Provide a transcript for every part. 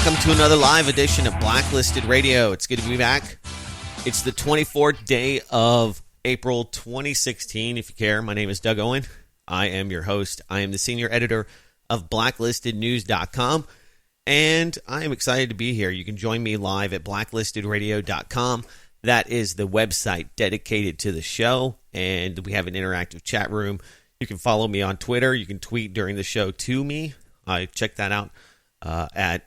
welcome to another live edition of Blacklisted Radio. It's good to be back. It's the 24th day of April 2016, if you care. My name is Doug Owen. I am your host. I am the senior editor of blacklistednews.com, and I am excited to be here. You can join me live at blacklistedradio.com. That is the website dedicated to the show, and we have an interactive chat room. You can follow me on Twitter. You can tweet during the show to me. Check that out at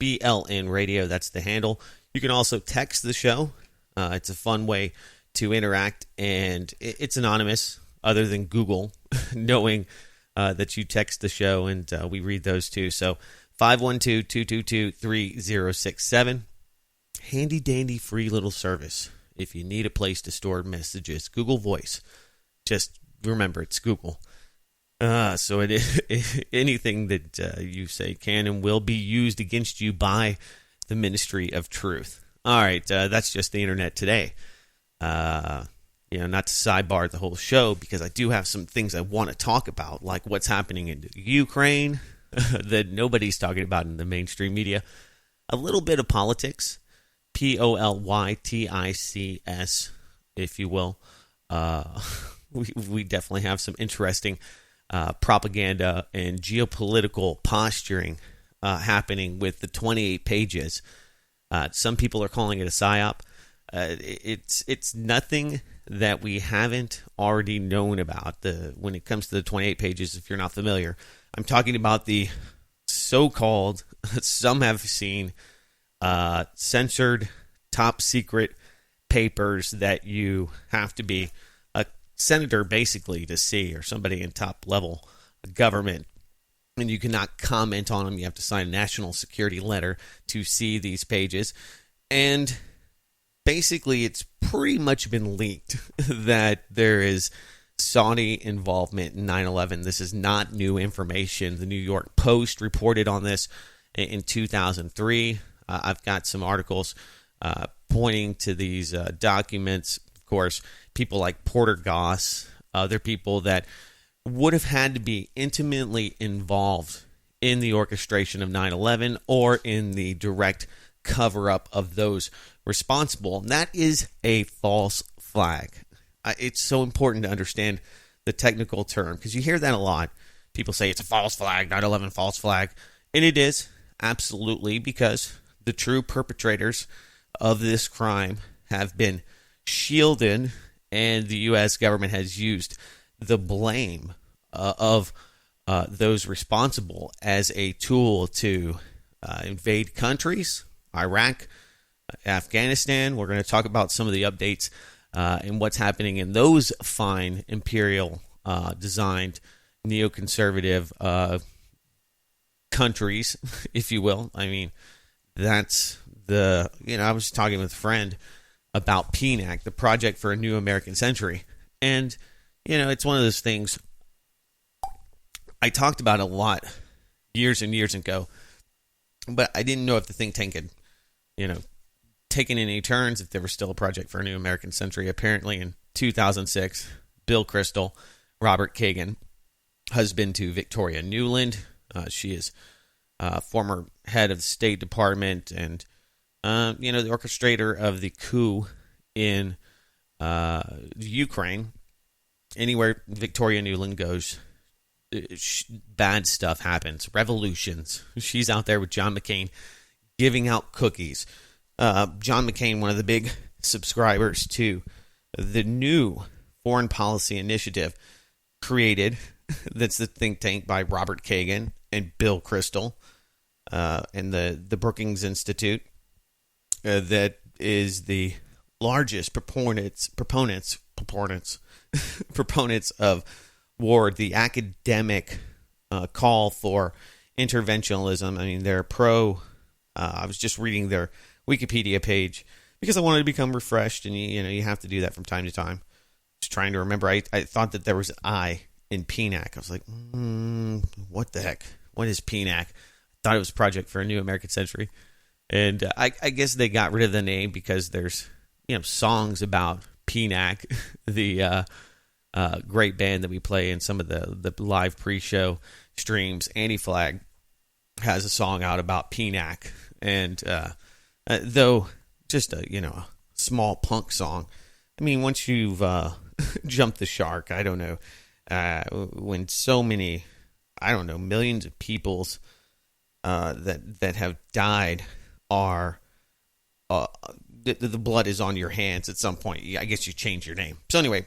BLN Radio. That's the handle. You can also text the show. It's a fun way to interact, and it's anonymous other than Google knowing that you text the show, and we read those too. So 512-222-3067. Handy dandy free little service if you need a place to store messages. Google Voice. Just remember, it's Google. So anything that you say can and will be used against you by the Ministry of Truth. All right, that's just the internet today. Not to sidebar the whole show, because I do have some things I want to talk about, like what's happening in Ukraine that nobody's talking about in the mainstream media. A little bit of politics, Polytics, if you will. We definitely have some interesting propaganda and geopolitical posturing happening with the 28 pages. Some people are calling it a psyop. It's nothing that we haven't already known about when it comes to the 28 pages. If you're not familiar, I'm talking about the so-called, some have seen, censored top secret papers that you have to be a senator basically to see, or somebody in top level government, and you cannot comment on them. You have to sign a national security letter to see these pages. And basically it's pretty much been leaked that there is Saudi involvement in 9/11. This is not new information. The New York Post reported on this in 2003. I've got some articles pointing to these documents. Of course, people like Porter Goss, other people that would have had to be intimately involved in the orchestration of 9/11 or in the direct cover-up of those responsible. And that is a false flag. It's so important to understand the technical term, because you hear that a lot. People say it's a false flag, 9/11 false flag. And it is, absolutely, because the true perpetrators of this crime have been shielded, and the U.S. government has used the blame of those responsible as a tool to invade countries, Iraq, Afghanistan. We're going to talk about some of the updates and what's happening in those fine imperial designed neoconservative countries, if you will. I mean, that's I was talking with a friend about PNAC, the Project for a New American Century. And, it's one of those things I talked about a lot years and years ago, but I didn't know if the think tank had, taken any turns, if there was still a Project for a New American Century. Apparently in 2006, Bill Kristol, Robert Kagan, husband to Victoria Nuland, she is former head of the State Department and, the orchestrator of the coup in Ukraine. Anywhere Victoria Nuland goes, bad stuff happens. Revolutions. She's out there with John McCain giving out cookies. John McCain, one of the big subscribers to the new foreign policy initiative created, that's the think tank by Robert Kagan and Bill Kristol, and the Brookings Institute, that is the largest proponents of war, the academic call for interventionism. I mean, they're I was just reading their Wikipedia page because I wanted to become refreshed, and you have to do that from time to time. Just trying to remember. I thought that there was an I in PNAC. I was like, what the heck? What is PNAC? I thought it was Project for a New American Century. And I guess they got rid of the name because there's songs about PNAC, the great band that we play in some of the live pre-show streams. Anti-Flag has a song out about PNAC, and though just a small punk song. I mean, once you've jumped the shark, I don't know, when so many, millions of people's that have died are the blood is on your hands at some point. I guess you change your name. So anyway,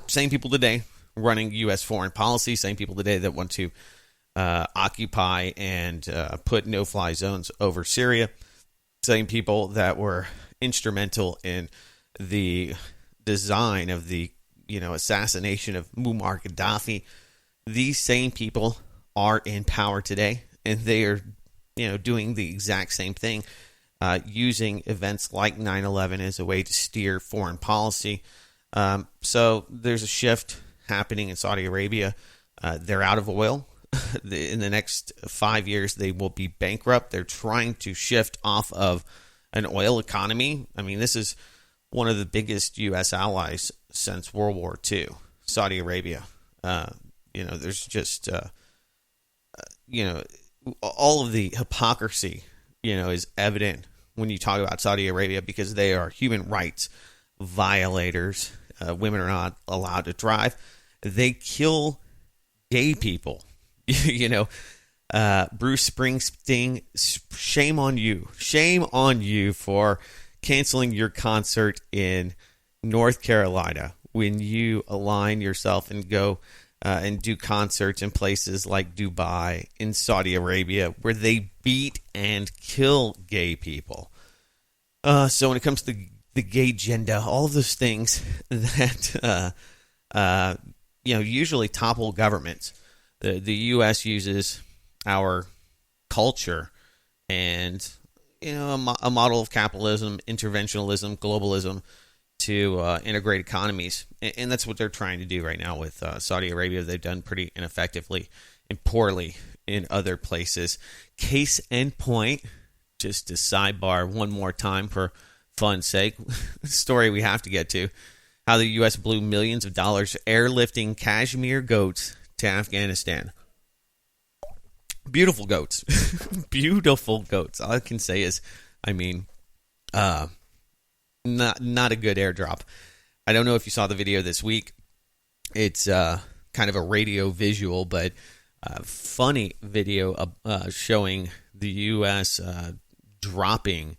same people today running U.S. foreign policy, same people today that want to occupy and put no-fly zones over Syria, same people that were instrumental in the design of the assassination of Muammar Gaddafi. These same people are in power today, and they are doing the exact same thing, using events like 9/11 as a way to steer foreign policy. So there's a shift happening in Saudi Arabia. They're out of oil. In the next 5 years, they will be bankrupt. They're trying to shift off of an oil economy. I mean, this is one of the biggest U.S. allies since World War II, Saudi Arabia. There's just, all of the hypocrisy, is evident when you talk about Saudi Arabia, because they are human rights violators. Women are not allowed to drive. They kill gay people. Bruce Springsteen, shame on you. Shame on you for canceling your concert in North Carolina when you align yourself and go and do concerts in places like Dubai, in Saudi Arabia, where they beat and kill gay people. So when it comes to the gay agenda, all of those things that usually topple governments. The U.S. uses our culture and a model of capitalism, interventionism, globalism to integrate economies, and that's what they're trying to do right now with Saudi Arabia. They've done pretty ineffectively and poorly in other places. Case in point, just to sidebar one more time for fun's sake, story we have to get to: how the U.S. blew millions of dollars airlifting Kashmir goats to Afghanistan. Beautiful goats. Beautiful goats. All I can say is, not a good airdrop. I don't know if you saw the video this week. It's kind of a radio visual, but funny video showing the U.S. Dropping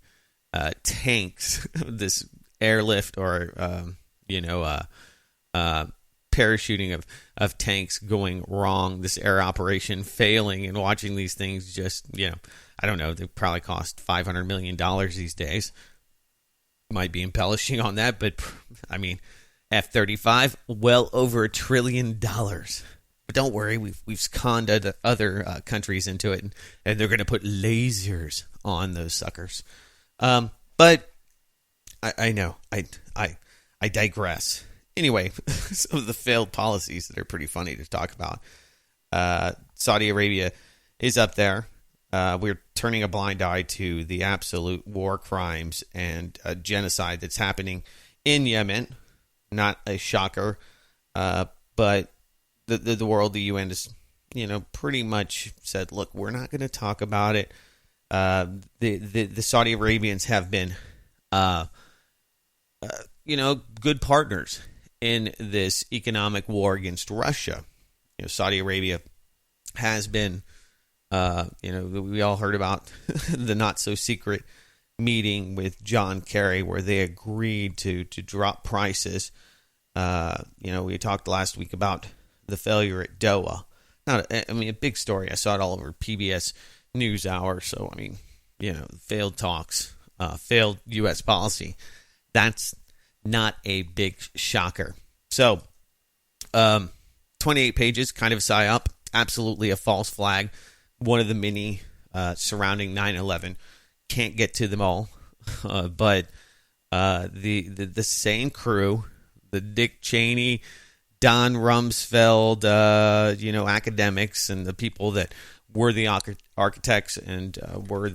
tanks, this airlift or parachuting of tanks going wrong, this air operation failing, and watching these things just, I don't know, they probably cost $500 million these days. Might be embellishing on that, but F-35, well over $1 trillion. But don't worry, we've conned other countries into it, and they're going to put lasers on those suckers. But I know, I digress. Anyway, some of the failed policies that are pretty funny to talk about. Saudi Arabia is up there. We're turning a blind eye to the absolute war crimes and genocide that's happening in Yemen. Not a shocker, but the world, the UN has, pretty much said, look, we're not going to talk about it. The Saudi Arabians have been, good partners in this economic war against Russia. Saudi Arabia has been, we all heard about the not so secret meeting with John Kerry where they agreed to drop prices. We talked last week about the failure at Doha. A big story. I saw it all over PBS NewsHour. So, failed talks, failed U.S. policy. That's not a big shocker. So, 28 pages, kind of a psyop, absolutely a false flag. One of the many surrounding 9/11. Can't get to them all, but the same crew, the Dick Cheney, Don Rumsfeld, academics, and the people that were the architects and are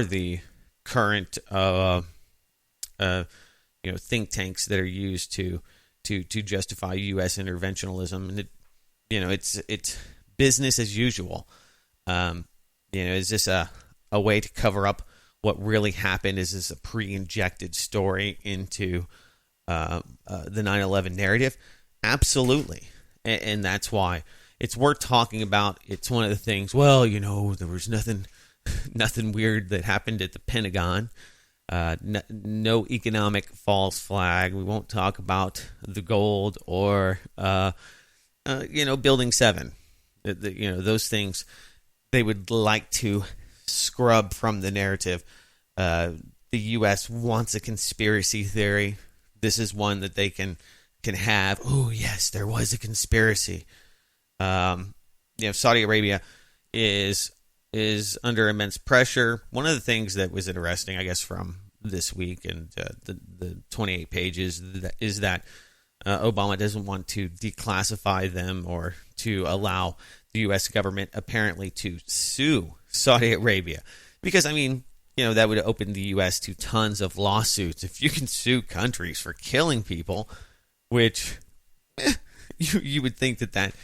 the current think tanks that are used to justify U.S. interventionism, and it's business as usual. Is this a way to cover up what really happened? Is this a pre-injected story into the 9/11 narrative? Absolutely. And that's why it's worth talking about. It's one of the things, there was nothing weird that happened at the Pentagon. No economic false flag. We won't talk about the gold or, Building 7. Those things they would like to scrub from the narrative. The U.S. wants a conspiracy theory. This is one that they can have. Oh, yes, there was a conspiracy. Saudi Arabia is under immense pressure. One of the things that was interesting, I guess, from this week and the 28 pages is that Obama doesn't want to declassify them or to allow the U.S. government apparently to sue Saudi Arabia. Because, that would open the U.S. to tons of lawsuits. If you can sue countries for killing people, which you would think that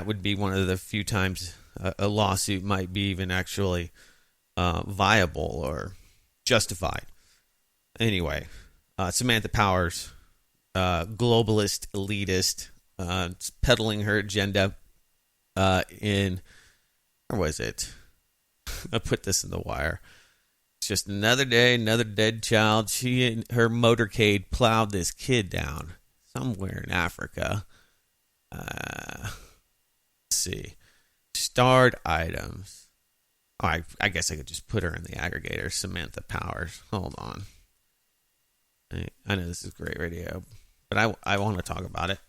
would be one of the few times a lawsuit might be even actually viable or justified. Anyway, Samantha Powers, globalist, elitist, peddling her agenda where was it? I put this in the wire. It's just another day, another dead child. She and her motorcade plowed this kid down somewhere in Africa. Let's see. Starred items. Oh, I guess I could just put her in the aggregator. Samantha Powers. Hold on. I know this is great radio, but I want to talk about it.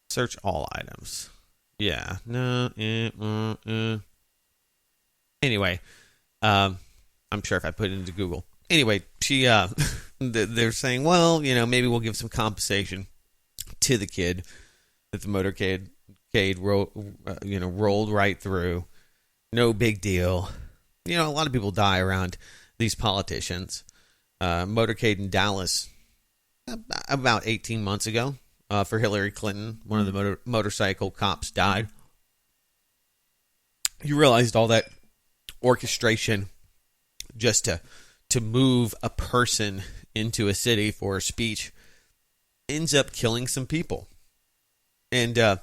Search all items. Yeah. No. Anyway, I'm sure if I put it into Google. Anyway, she they're saying, maybe we'll give some compensation to the kid that the motorcade rolled right through. No big deal. A lot of people die around these politicians. Motorcade in Dallas about 18 months ago for Hillary Clinton. One of the motorcycle cops died. You realized all that orchestration just to move a person into a city for a speech ends up killing some people. And, I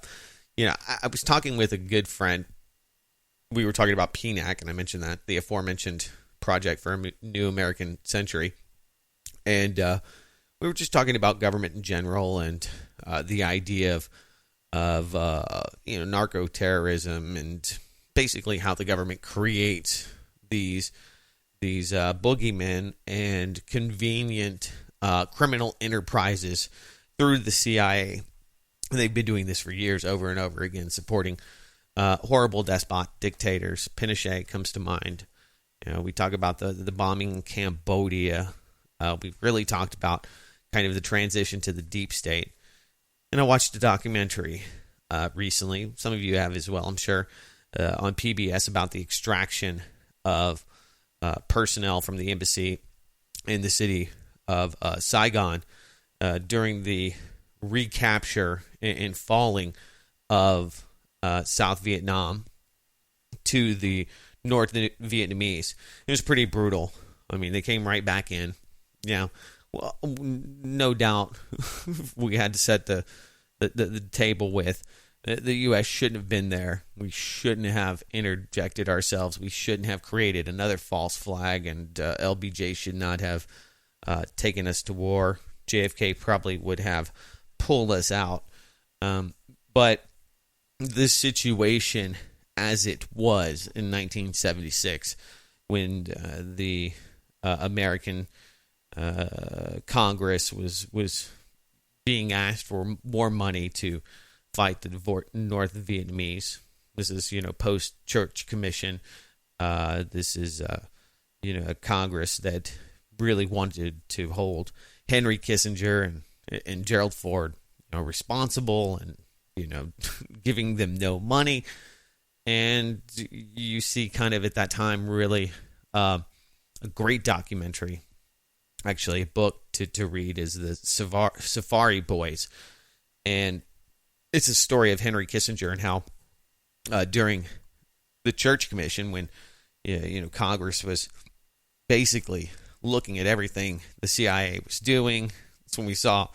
was talking with a good friend. We were talking about PNAC, and I mentioned that, the aforementioned Project for a New American Century. And we were just talking about government in general and the idea of narco-terrorism and basically how the government creates these boogeymen and convenient criminal enterprises through the CIA. They've been doing this for years, over and over again, supporting horrible despot dictators. Pinochet comes to mind. We talk about the bombing in Cambodia. We've really talked about kind of the transition to the deep state. And I watched a documentary recently. Some of you have as well, I'm sure, on PBS about the extraction of personnel from the embassy in the city of Saigon during the recapture and falling of South Vietnam to the North Vietnamese. It was pretty brutal. They came right back in. Well, no doubt we had to set the table with the U.S. shouldn't have been there. We shouldn't have interjected ourselves. We shouldn't have created another false flag, and LBJ should not have taken us to war. JFK probably would have pulled us out. But this situation as it was in 1976 when the American Congress was being asked for more money to fight the North Vietnamese. This is, post-Church Commission. This is, a Congress that really wanted to hold Henry Kissinger and Gerald Ford, responsible and, giving them no money. And you see kind of at that time really a great documentary. Actually, a book to read is the Safari Boys. And it's a story of Henry Kissinger and how during the Church Commission, when Congress was basically looking at everything the CIA was doing. That's when we saw,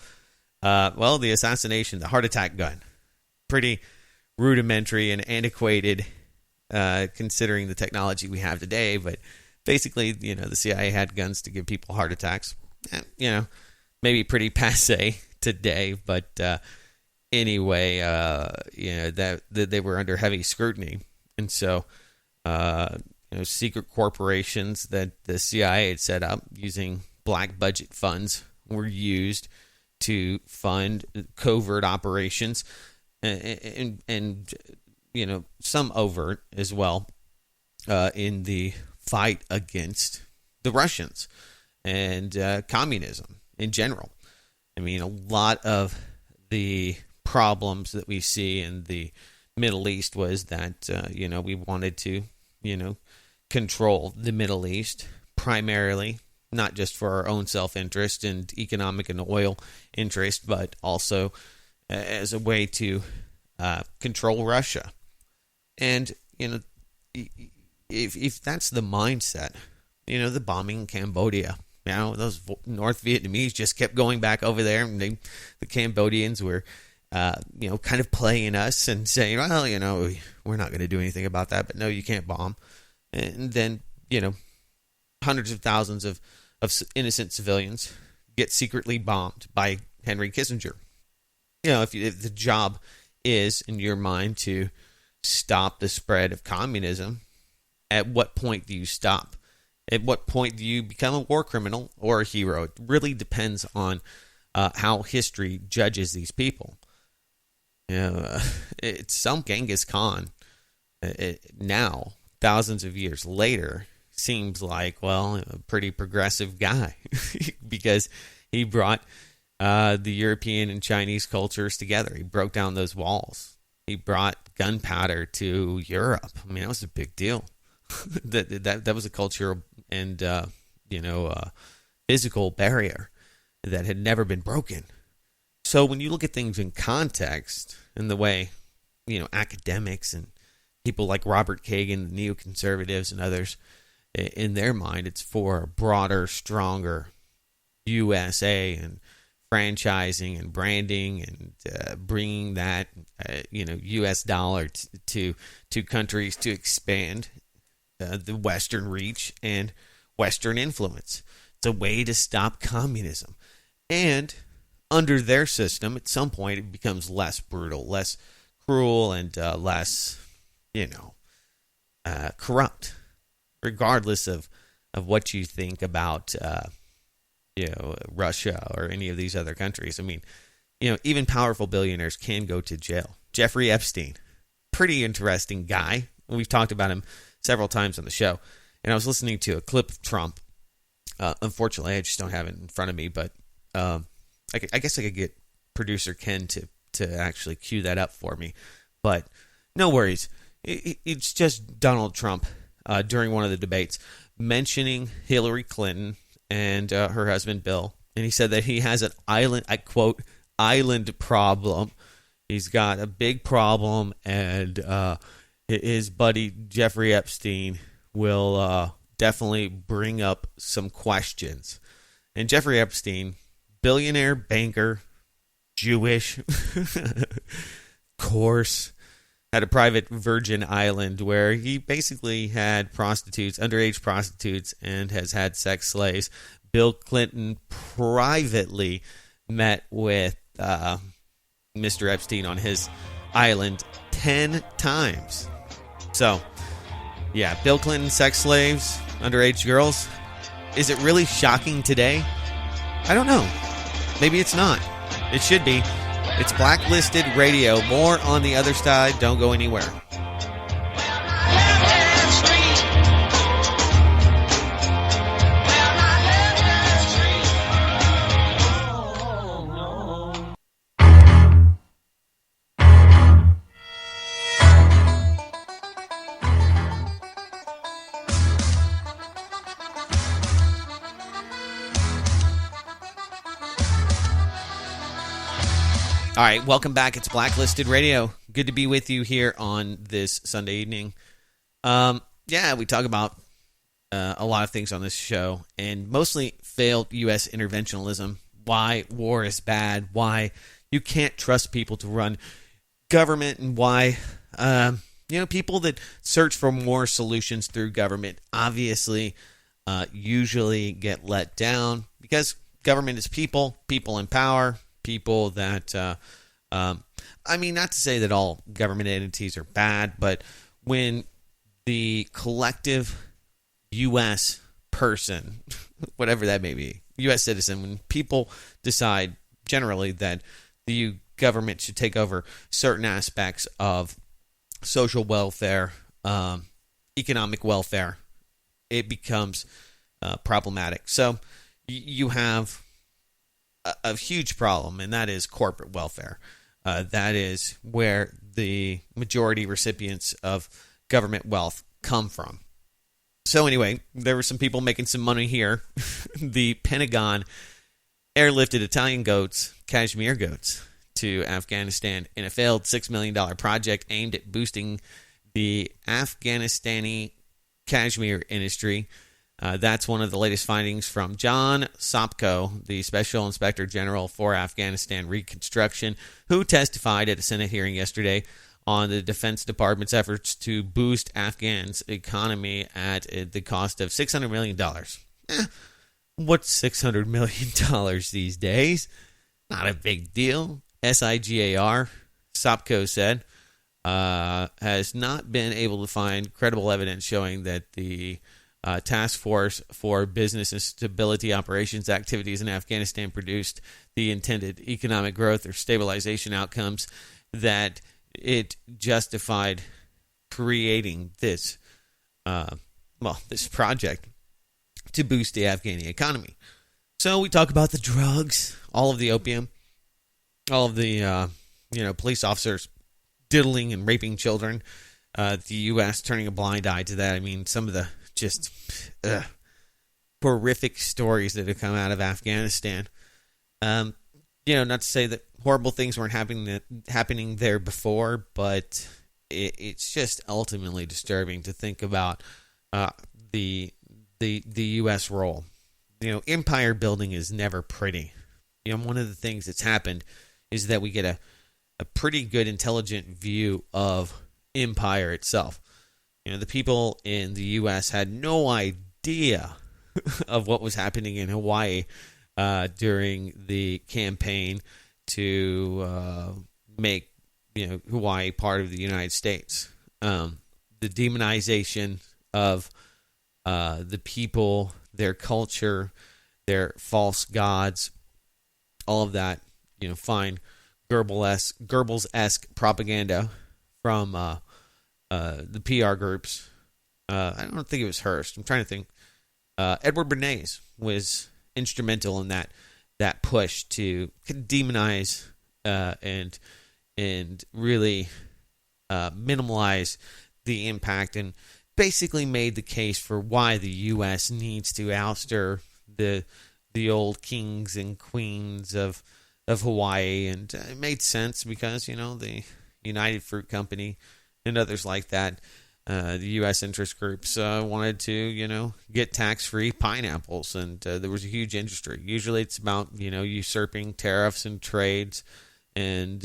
the assassination, the heart attack gun. Pretty rudimentary and antiquated, considering the technology we have today. But basically, the CIA had guns to give people heart attacks. Maybe pretty passé today, but anyway, that they were under heavy scrutiny, and so secret corporations that the CIA had set up using black budget funds were used to fund covert operations, and some overt as well, in the fight against the Russians and communism in general. I mean, a lot of the problems that we see in the Middle East was that, we wanted to, control the Middle East primarily, not just for our own self-interest and economic and oil interest, but also as a way to control Russia. And, if that's the mindset, the bombing in Cambodia, those North Vietnamese just kept going back over there, and the Cambodians were, kind of playing us and saying, well, we're not going to do anything about that, but no, you can't bomb. And then, hundreds of thousands of innocent civilians get secretly bombed by Henry Kissinger. If the job is, in your mind, to stop the spread of communism, at what point do you stop? At what point do you become a war criminal or a hero? It really depends on how history judges these people. It's some Genghis Khan now, thousands of years later, seems like, a pretty progressive guy because he brought the European and Chinese cultures together. He broke down those walls. He brought gunpowder to Europe. I mean, that was a big deal. that was a cultural and physical barrier that had never been broken. So when you look at things in context, in the way academics and people like Robert Kagan, the neoconservatives and others, in their mind, it's for a broader, stronger USA and franchising and branding and bringing that U.S. dollar to countries to expand the Western reach and Western influence. It's a way to stop communism. And under their system, at some point, it becomes less brutal, less cruel, and less, corrupt, regardless of what you think about, Russia or any of these other countries. I mean, even powerful billionaires can go to jail. Jeffrey Epstein, pretty interesting guy. We've talked about him several times on the show. And I was listening to a clip of Trump. Unfortunately, I just don't have it in front of me, but I guess I could get producer Ken to actually cue that up for me. But no worries. It's just Donald Trump during one of the debates mentioning Hillary Clinton and her husband Bill. And he said that he has an island, I quote, island problem. He's got a big problem, and his buddy Jeffrey Epstein will definitely bring up some questions. And Jeffrey Epstein, billionaire, banker, Jewish, course, had a private Virgin Island where he basically had prostitutes, underage prostitutes, and has had sex slaves. Bill Clinton privately met with Mr. Epstein on his island 10 times. So, yeah, Bill Clinton, sex slaves, underage girls. Is it really shocking today? I don't know. Maybe it's not. It should be. It's Blacklisted Radio. More on the other side. Don't go anywhere. All right, welcome back. It's Blacklisted Radio. Good to be with you here on this Sunday evening. Yeah, we talk about a lot of things on this show, and mostly failed U.S. interventionism, why war is bad, why you can't trust people to run government, and why people that search for more solutions through government obviously usually get let down, because government is people in power, people that not to say that all government entities are bad, but when the collective U.S. person, whatever that may be, U.S. citizen, when people decide generally that the government should take over certain aspects of social welfare, economic welfare, it becomes problematic. So you have a huge problem, and that is corporate welfare. That is where the majority recipients of government wealth come from. So anyway, there were some people making some money here. The Pentagon airlifted Italian goats, cashmere goats, to Afghanistan in a failed $6 million project aimed at boosting the Afghanistani cashmere industry. That's one of the latest findings from John Sopko, the Special Inspector General for Afghanistan Reconstruction, who testified at a Senate hearing yesterday on the Defense Department's efforts to boost Afghan's economy at the cost of $600 million. What's $600 million these days? Not a big deal. SIGAR, Sopko said, has not been able to find credible evidence showing that the Task Force for Business and Stability Operations activities in Afghanistan produced the intended economic growth or stabilization outcomes that it justified creating this project to boost the Afghani economy. So we talk about the drugs, all of the opium, all of the police officers diddling and raping children, the U.S. turning a blind eye to that. I mean, some of the just horrific stories that have come out of Afghanistan. Not to say that horrible things weren't happening there before, but it's just ultimately disturbing to think about the U.S. role. Empire building is never pretty. One of the things that's happened is that we get a pretty good intelligent view of empire itself. The people in the U.S. had no idea of what was happening in Hawaii during the campaign to make Hawaii part of the United States. The demonization of the people, their culture, their false gods, all of that, fine Goebbels-esque propaganda from the PR groups. I don't think it was Hearst. I'm trying to think. Edward Bernays was instrumental in that push to demonize and really minimize the impact, and basically made the case for why the U.S. needs to ouster the old kings and queens of Hawaii. And it made sense because, the United Fruit Company and others like that, the U.S. interest groups wanted to, get tax-free pineapples, and there was a huge industry. Usually it's about, usurping tariffs and trades and,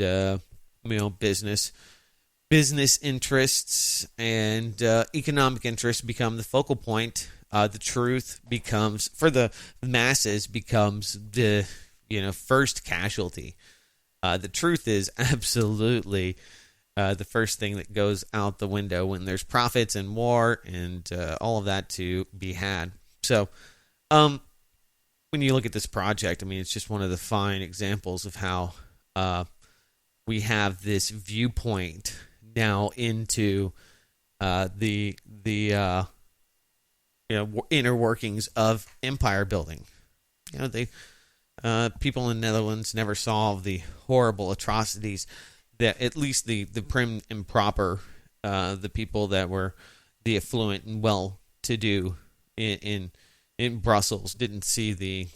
business interests and economic interests become the focal point. The truth becomes, for the masses, becomes the, first casualty. The truth is absolutely the first thing that goes out the window when there's profits and war and all of that to be had. So when you look at this project, it's just one of the fine examples of how we have this viewpoint now into the inner workings of empire building. People in the Netherlands never saw the horrible atrocities that at least the prim and proper, the people that were the affluent and well-to-do in Brussels didn't see the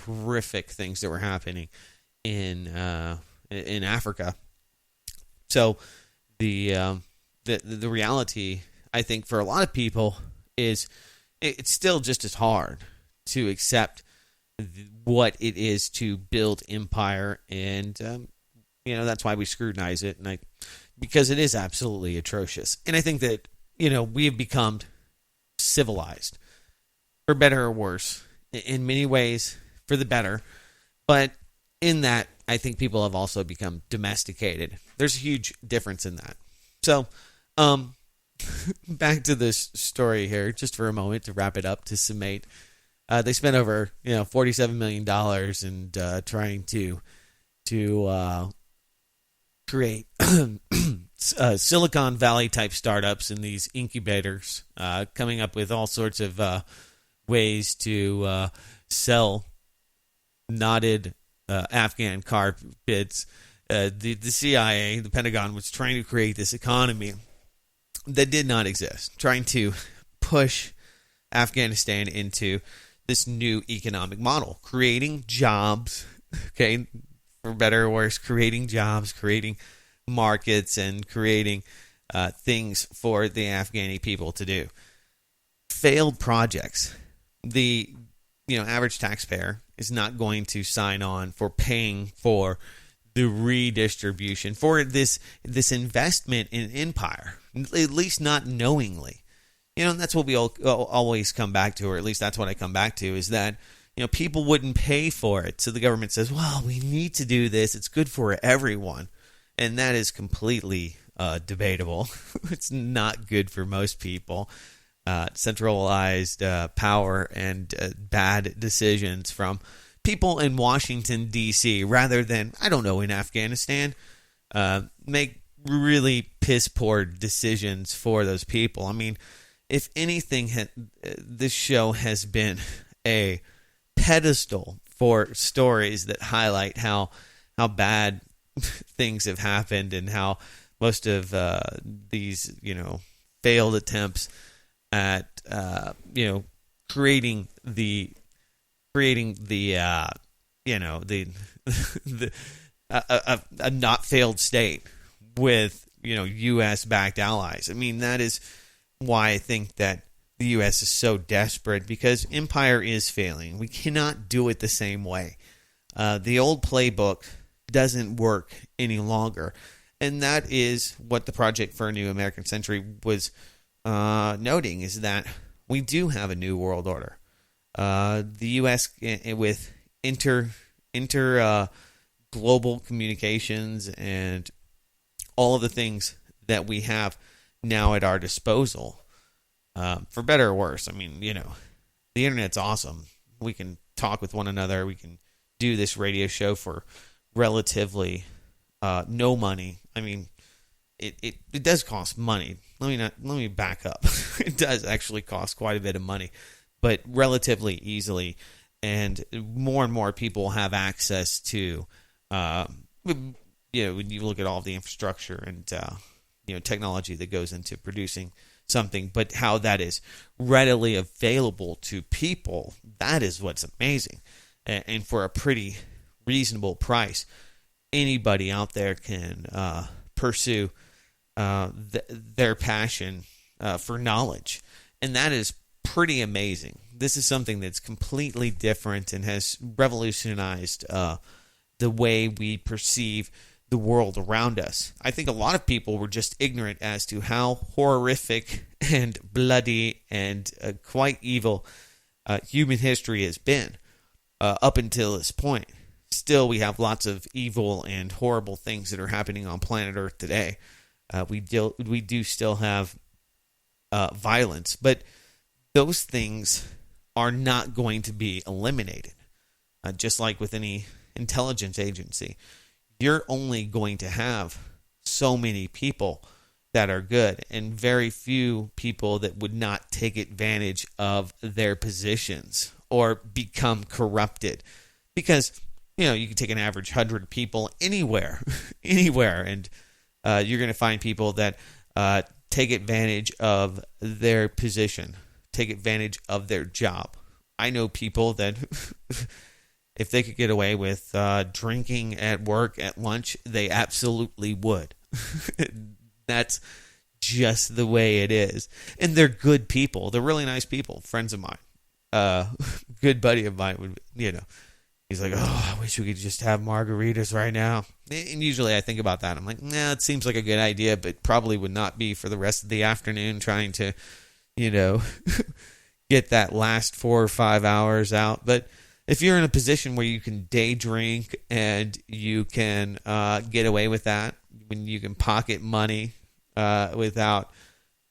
horrific things that were happening in Africa. So the reality, I think for a lot of people is it's still just as hard to accept what it is to build empire, and that's why we scrutinize it, and because it is absolutely atrocious. And I think that we have become civilized, for better or worse, in many ways for the better, but in that I think people have also become domesticated. There's a huge difference in that. So back to this story here just for a moment to wrap it up, to summate. They spent over $47 million in trying to create Silicon Valley type startups in these incubators, coming up with all sorts of ways to sell knotted Afghan carpets. The CIA, the Pentagon, was trying to create this economy that did not exist, trying to push Afghanistan into this new economic model, creating jobs, okay, for better or worse, creating jobs, creating markets, and creating things for the Afghani people to do. Failed projects. The average taxpayer is not going to sign on for paying for the redistribution, for this investment in empire, at least not knowingly. And that's what we always come back to, or at least that's what I come back to, is that people wouldn't pay for it. So the government says, well, we need to do this. It's good for everyone. And that is completely debatable. It's not good for most people. Centralized power and bad decisions from people in Washington, D.C., rather than, in Afghanistan, make really piss-poor decisions for those people. I mean, if anything, this show has been a pedestal for stories that highlight how bad things have happened, and how most of these failed attempts at creating the a not failed state with U.S. backed allies. I mean, that is why I think that the U.S. is so desperate, because empire is failing. We cannot do it the same way. The old playbook doesn't work any longer, and that is what the Project for a New American Century was noting, is that we do have a new world order. The U.S. with global communications and all of the things that we have now at our disposal, for better or worse. I mean, the internet's awesome. We can talk with one another. We can do this radio show for relatively no money. I mean, it does cost money. Let me back up. It does actually cost quite a bit of money, but relatively easily, and more people have access to when you look at all the infrastructure and technology that goes into producing something, but how that is readily available to people, that is what's amazing. And for a pretty reasonable price, anybody out there can pursue their passion for knowledge, and that is pretty amazing. This is something that's completely different and has revolutionized the way we perceive the world around us. I think a lot of people were just ignorant as to how horrific and bloody and quite evil human history has been up until this point. Still, we have lots of evil and horrible things that are happening on planet Earth today. We do still have violence, but those things are not going to be eliminated. Just like with any intelligence agency, you're only going to have so many people that are good, and very few people that would not take advantage of their positions or become corrupted. Because you can take an average 100 people anywhere, and you're going to find people that take advantage of their position, take advantage of their job. I know people that if they could get away with drinking at work at lunch, they absolutely would. That's just the way it is. And they're good people. They're really nice people, friends of mine. Good buddy of mine would, he's like, oh, I wish we could just have margaritas right now. And usually I think about that. I'm like, nah, it seems like a good idea, but probably would not be for the rest of the afternoon trying to, get that last 4 or 5 hours out. But if you're in a position where you can day drink and you can get away with that, when you can pocket money without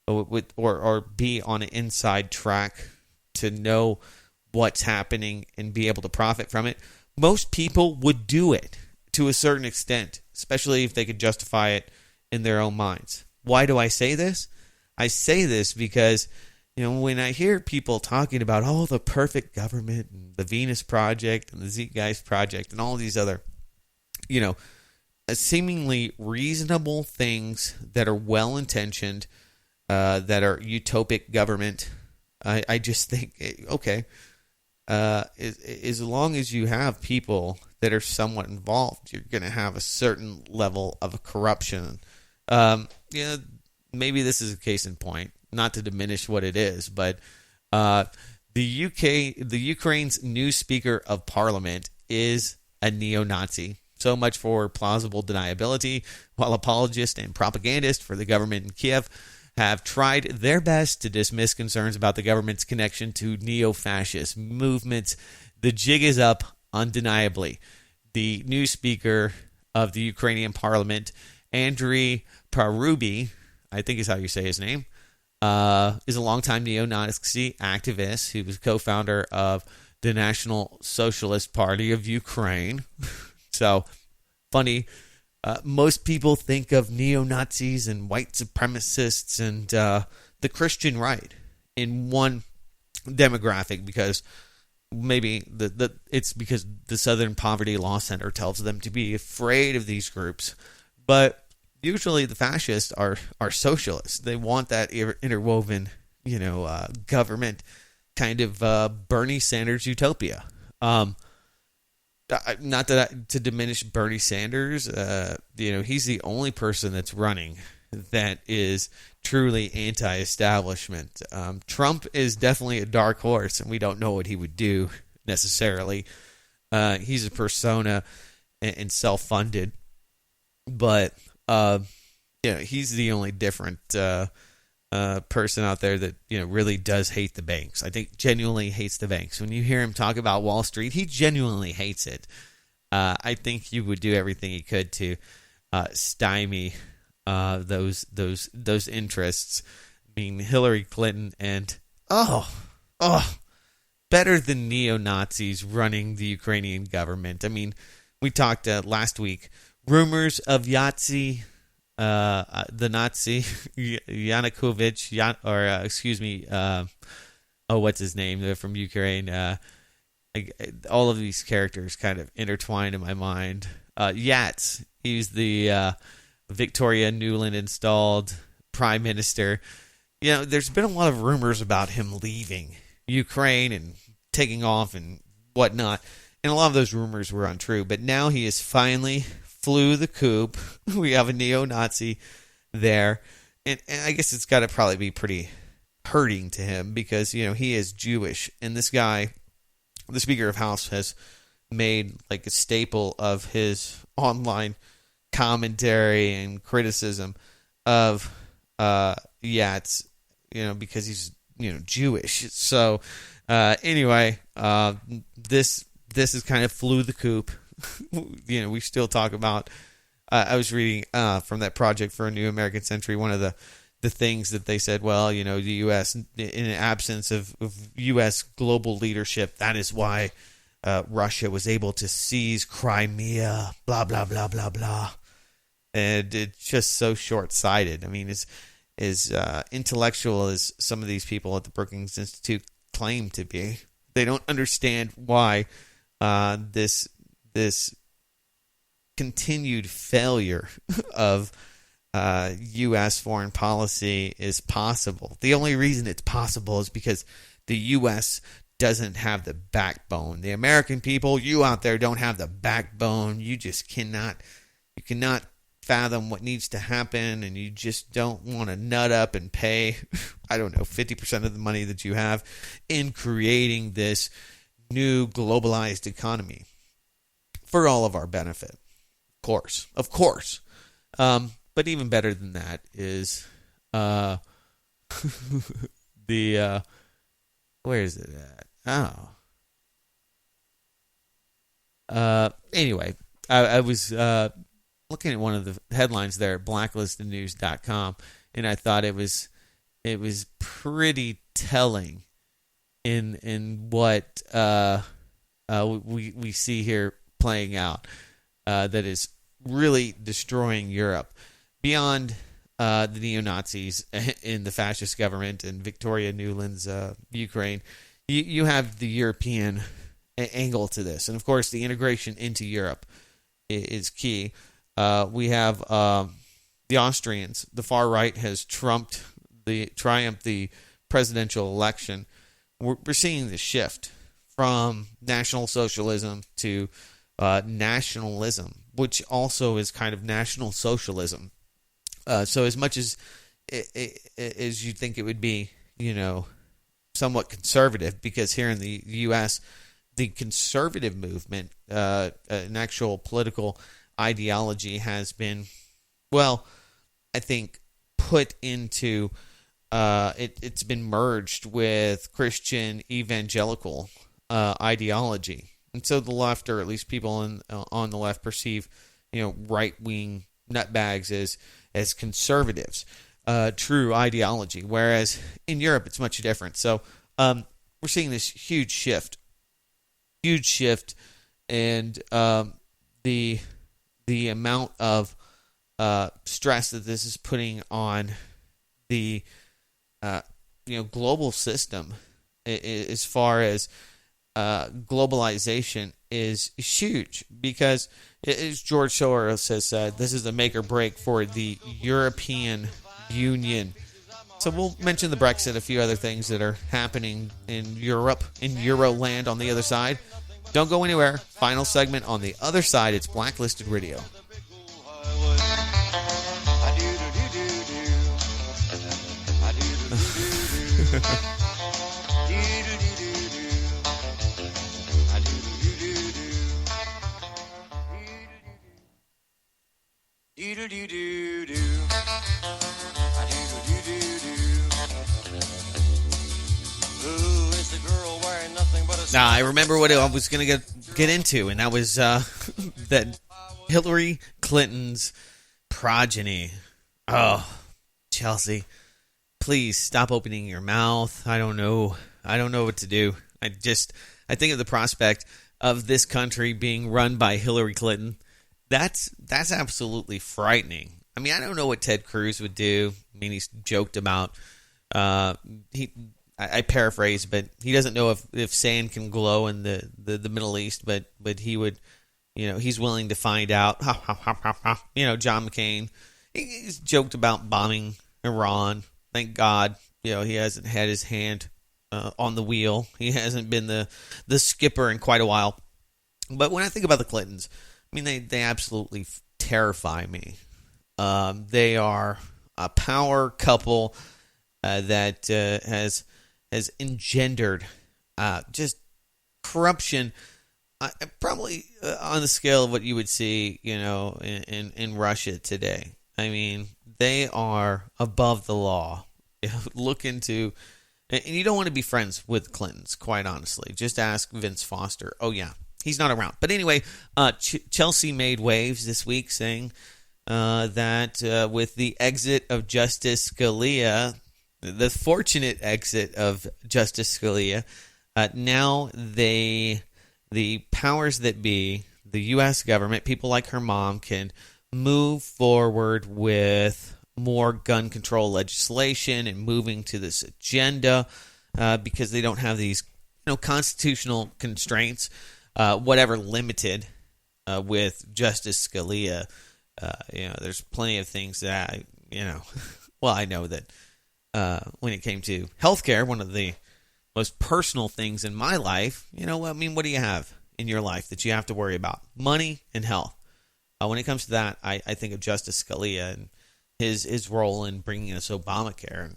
or be on an inside track to know what's happening and be able to profit from it, most people would do it to a certain extent, especially if they could justify it in their own minds. Why do I say this? I say this because, when I hear people talking about, the perfect government and the Venus Project and the Zeitgeist Project and all these other, seemingly reasonable things that are well-intentioned, that are utopic government, I just think, okay, as long as you have people that are somewhat involved, you're going to have a certain level of corruption. Maybe this is a case in point, not to diminish what it is, but the Ukraine's new Speaker of Parliament is a neo-Nazi. So much for plausible deniability, while apologists and propagandists for the government in Kiev have tried their best to dismiss concerns about the government's connection to neo-fascist movements. The jig is up undeniably. The new Speaker of the Ukrainian Parliament, Andriy Parubi, I think is how you say his name, is a longtime neo-Nazi activist who was co-founder of the National Socialist Party of Ukraine. So, funny. Most people think of neo-Nazis and white supremacists and the Christian right in one demographic because maybe it's because the Southern Poverty Law Center tells them to be afraid of these groups. But usually the fascists are socialists. They want that interwoven, government kind of Bernie Sanders utopia. Not to diminish Bernie Sanders, he's the only person that's running that is truly anti-establishment. Trump is definitely a dark horse, and we don't know what he would do necessarily. He's a persona and self-funded, but he's the only different person out there that really does hate the banks. I think genuinely hates the banks. When you hear him talk about Wall Street, he genuinely hates it. I think he would do everything he could to stymie those interests. I mean, Hillary Clinton and better than neo-Nazis running the Ukrainian government. I mean, we talked last week. Rumors of Yahtzee. The Nazi Yanukovych, what's his name? They're from Ukraine. All of these characters kind of intertwined in my mind. Yats, he's the Victoria Nuland installed prime minister. There's been a lot of rumors about him leaving Ukraine and taking off and whatnot, and a lot of those rumors were untrue. But now he is finally flew the coop. We have a neo-Nazi there. And I guess it's got to probably be pretty hurting to him because, he is Jewish. And this guy, the Speaker of House, has made like a staple of his online commentary and criticism of Yats, because he's, Jewish. So anyway, this is kind of flew the coop. We still talk about, I was reading from that Project for a New American Century, one of the things that they said, well, the U.S., in an absence of U.S. global leadership, that is why Russia was able to seize Crimea, blah, blah, blah, blah, blah. And it's just so short-sighted. I mean, as intellectual as some of these people at the Brookings Institute claim to be, they don't understand why this continued failure of U.S. foreign policy is possible. The only reason it's possible is because the U.S. doesn't have the backbone. The American people, you out there, don't have the backbone. You just cannot fathom what needs to happen, and you just don't want to nut up and pay, I don't know, 50% of the money that you have in creating this new globalized economy for all of our benefit. Of course. But even better than that is the where is it at? Anyway, I was looking at one of the headlines there at blacklistednews.com, and I thought it was pretty telling in what we see here playing out, that is really destroying Europe. Beyond the neo-Nazis in the fascist government and Victoria Nuland's Ukraine, you have the European angle to this. And, of course, the integration into Europe is key. We have the Austrians. The far right has triumphed the presidential election. We're seeing the shift from National Socialism to nationalism, which also is kind of National Socialism. So as much as you think it would be, somewhat conservative, because here in the U.S., the conservative movement, an actual political ideology, has been, well, I think put into, it's been merged with Christian evangelical ideology. And so the left, or at least people on the left, perceive, right-wing nutbags as conservatives, true ideology, whereas in Europe it's much different. So we're seeing this huge shift, and the amount of stress that this is putting on the global system, as far as globalization, is huge, because, as George Soros has said, this is a make or break for the European Union. So we'll mention the Brexit, a few other things that are happening in Europe, in Euroland on the other side. Don't go anywhere. Final segment on the other side. It's Blacklisted Radio. Now, I remember what I was going to get into, and that was that Hillary Clinton's progeny. Oh, Chelsea, please stop opening your mouth. I don't know what to do. I think of the prospect of this country being run by Hillary Clinton. That's absolutely frightening. I mean, I don't know what Ted Cruz would do. I mean, he's joked about I paraphrase, but he doesn't know if sand can glow in the Middle East, but he would, he's willing to find out. John McCain, he's joked about bombing Iran. Thank God, he hasn't had his hand on the wheel. He hasn't been the skipper in quite a while. But when I think about the Clintons, I mean, they absolutely terrify me. They are a power couple that has engendered just corruption, probably on the scale of what you would see, in Russia today. I mean, they are above the law. Look into, and you don't want to be friends with Clintons, quite honestly. Just ask Vince Foster. Oh yeah, he's not around. But anyway, Chelsea made waves this week, saying that with the exit of Justice Scalia, the fortunate exit of Justice Scalia, now the powers that be, the U.S. government, people like her mom, can move forward with more gun control legislation and moving to this agenda because they don't have these constitutional constraints, whatever limited with Justice Scalia. There's plenty of things that I know that when it came to healthcare, one of the most personal things in my life, what do you have in your life that you have to worry about? Money and health. When it comes to that, I think of Justice Scalia and his role in bringing us Obamacare. And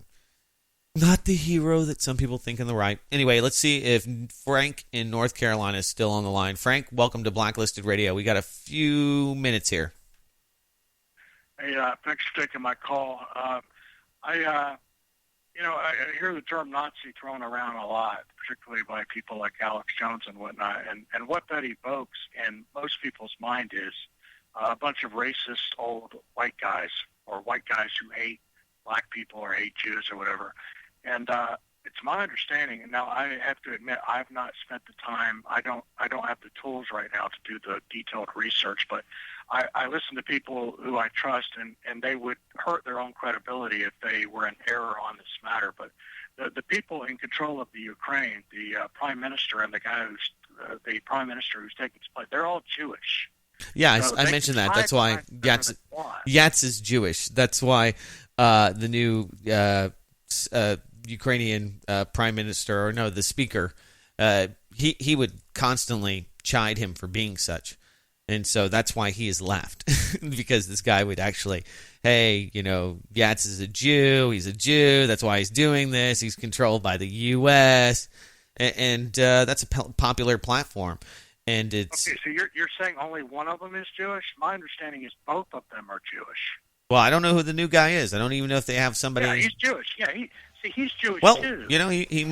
not the hero that some people think on the right. Anyway, let's see if Frank in North Carolina is still on the line. Frank, welcome to Blacklisted Radio. We got a few minutes here. Hey, thanks for taking my call. I hear the term Nazi thrown around a lot, particularly by people like Alex Jones and whatnot. And what that evokes in most people's mind is a bunch of racist old white guys, or white guys who hate black people or hate Jews or whatever. And it's my understanding, and now I have to admit I've not spent the time. I don't have the tools right now to do the detailed research, but I listen to people who I trust, and they would hurt their own credibility if they were in error on this matter. But the people in control of the Ukraine, the prime minister and the guy who's the prime minister who's taking his place, they're all Jewish. Yeah, so I mentioned that. That's why Yats is Jewish. That's why the new Ukrainian prime minister, or no, the speaker, he would constantly chide him for being such. And so that's why he is left, because this guy would actually, hey, Yats is a Jew. He's a Jew. That's why he's doing this. He's controlled by the U.S. And that's a popular platform. And it's okay. So you're saying only one of them is Jewish? My understanding is both of them are Jewish. Well, I don't know who the new guy is. I don't even know if they have somebody. Yeah, he's Jewish. Yeah, he's Jewish well, too. He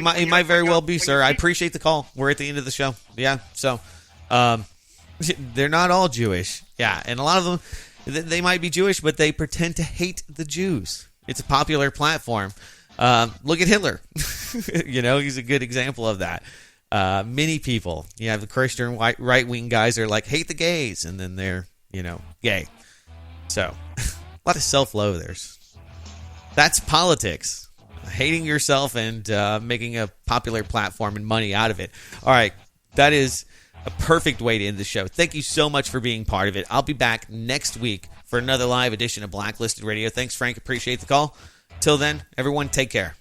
might very well be, sir. I appreciate the call. We're at the end of the show. Yeah, so they're not all Jewish. Yeah, and a lot of them, they might be Jewish, but they pretend to hate the Jews. It's a popular platform. Look at Hitler. He's a good example of that. Many people, you have the Christian right-wing guys are like, hate the gays, and then they're, gay. So, a lot of self-loathe there. That's politics. Hating yourself and making a popular platform and money out of it. All right, that is a perfect way to end the show. Thank you so much for being part of it. I'll be back next week for another live edition of Blacklisted Radio. Thanks, Frank. Appreciate the call. Till then, everyone, take care.